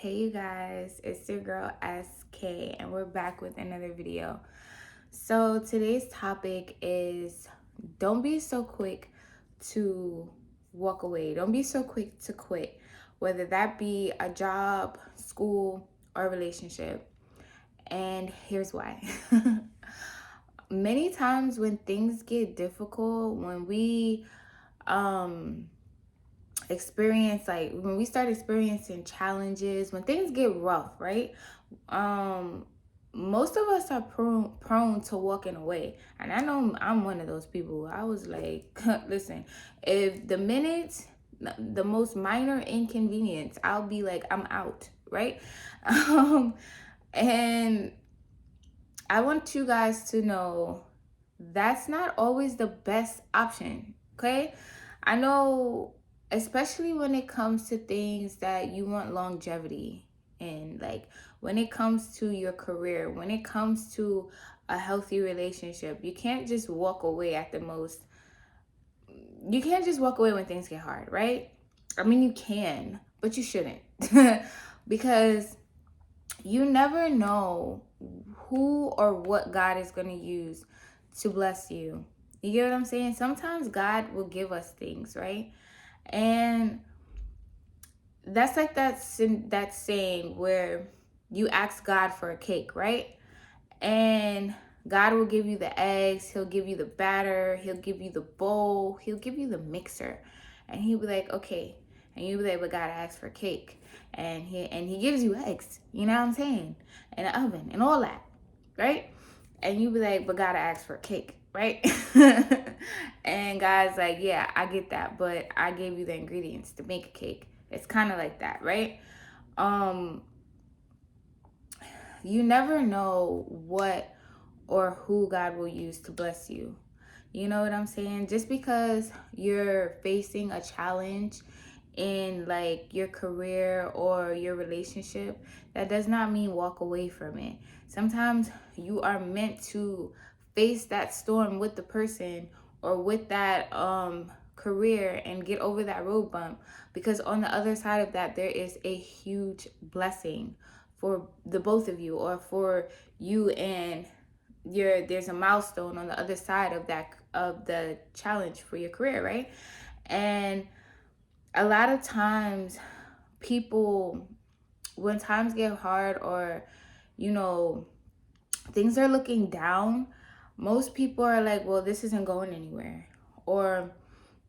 Hey you guys, it's your girl SK and we're back with another video. So today's topic is don't be so quick to walk away. Don't be so quick to quit, whether that be a job, school, or a relationship. And here's why. Many times when things get difficult, when we um when we start experiencing challenges, when things get rough, right? um Most of us are prone to walking away, and I know I'm one of those people. I was like, listen, if the most minor inconvenience, I'll be like, I'm out, right? um and I want you guys to know that's not always the best option, okay? I know, especially when it comes to things that you want longevity in, like when it comes to your career, when it comes to a healthy relationship, you can't just walk away when things get hard, right? I mean, you can, but you shouldn't. Because you never know who or what God is going to use to bless you. You get what I'm saying? Sometimes God will give us things, right? And that's like that saying where you ask God for a cake, right? And God will give you the eggs, he'll give you the batter, he'll give you the bowl, he'll give you the mixer. And he'll be like, okay. And you'll be like, but God asked for cake. And he gives you eggs, you know what I'm saying? And an oven and all that, right? And you'll be like, but God asked for cake, right? And God's like, yeah, I get that, but I gave you the ingredients to make a cake. It's kind of like that, right? Um, you never know what or who God will use to bless you. You know what I'm saying? Just because you're facing a challenge in like your career or your relationship, that does not mean walk away from it. Sometimes you are meant to face that storm with the person or with that career and get over that road bump, because on the other side of that there is a huge blessing for the both of you, or for you and there's a milestone on the other side of the challenge for your career, right? And a lot of times people, when times get hard, or you know things are looking down, most people are like, well, this isn't going anywhere, or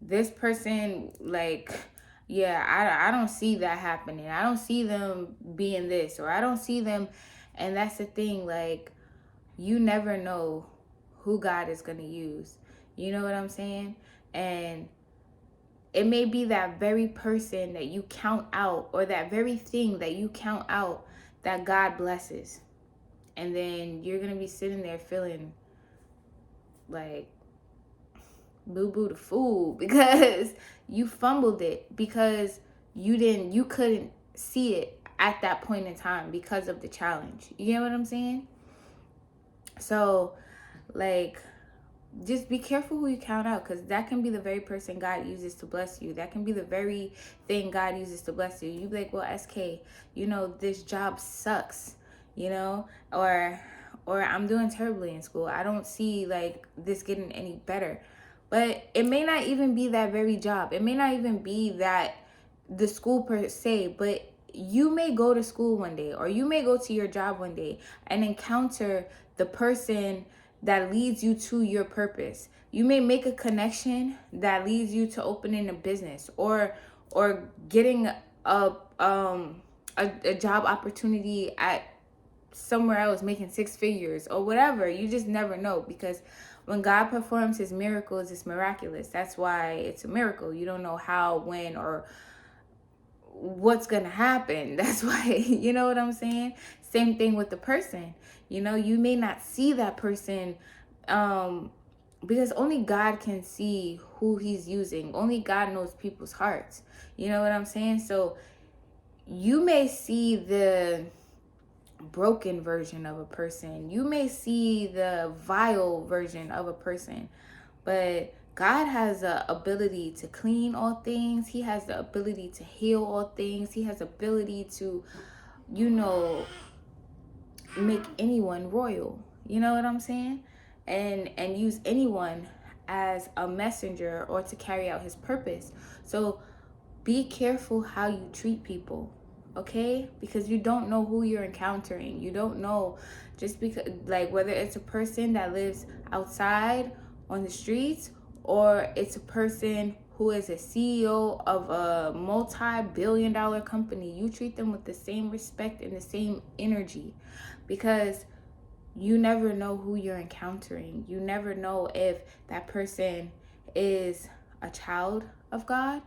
this person, like, yeah, I don't see that happening, I don't see them being this, or I don't see them. And that's the thing, like, you never know who God is going to use. You know what I'm saying? And it may be that very person that you count out, or that very thing that you count out, that God blesses. And then you're going to be sitting there feeling like boo boo the fool because you fumbled it, because you couldn't see it at that point in time because of the challenge. You know what I'm saying? So, like, just be careful who you count out, because that can be the very person God uses to bless you. That can be the very thing God uses to bless you. You be like, well, SK, this job sucks, or I'm doing terribly in school. I don't see like this getting any better. But it may not even be that very job. It may not even be that the school per se, but you may go to school one day, or you may go to your job one day and encounter the person that leads you to your purpose. You may make a connection that leads you to opening a business, or getting a job opportunity at somewhere else, making six figures or whatever. You just never know, because when God performs his miracles, it's miraculous. That's why it's a miracle. You don't know how, when, or what's gonna happen. That's why, you know what I'm saying? Same thing with the person. You may not see that person, because only God can see who he's using. Only God knows people's hearts. You know what I'm saying? So you may see the broken version of a person, you may see the vile version of a person, but God has the ability to clean all things. He has the ability to heal all things. He has the ability to you know, make anyone royal. You know what I'm saying? And use anyone as a messenger or to carry out his purpose. So be careful how you treat people, okay? Because you don't know who you're encountering. You don't know, just because, like, whether it's a person that lives outside on the streets, or it's a person who is a CEO of a multi-billion-dollar company. You treat them with the same respect and the same energy, because you never know who you're encountering. You never know if that person is a child of God,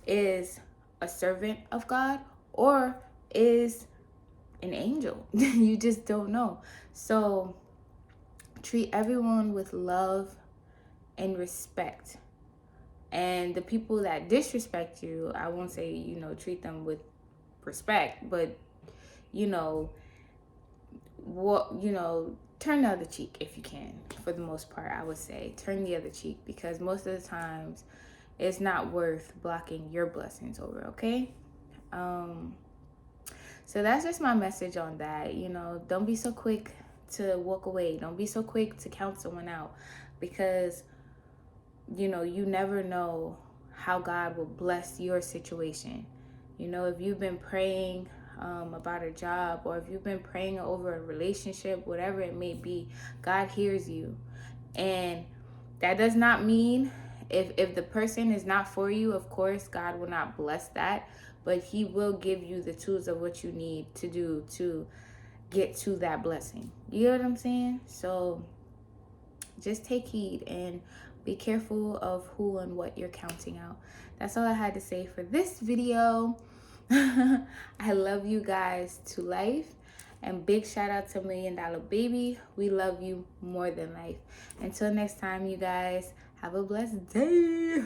is a servant of God, or is an angel. You just don't know. So treat everyone with love and respect. And the people that disrespect you, I won't say, treat them with respect, but, you know, turn the other cheek if you can. For the most part, I would say turn the other cheek, because most of the times it's not worth blocking your blessings over, okay? So that's just my message on that. Don't be so quick to walk away. Don't be so quick to count someone out, because you never know how God will bless your situation. If you've been praying about a job, or if you've been praying over a relationship, whatever it may be, God hears you. And that does not mean, if the person is not for you, of course God will not bless that, but he will give you the tools of what you need to do to get to that blessing. You know what I'm saying? So just take heed and be careful of who and what you're counting out. That's all I had to say for this video. I love you guys to life. And big shout out to $1 Million Baby. We love you more than life. Until next time, you guys, have a blessed day.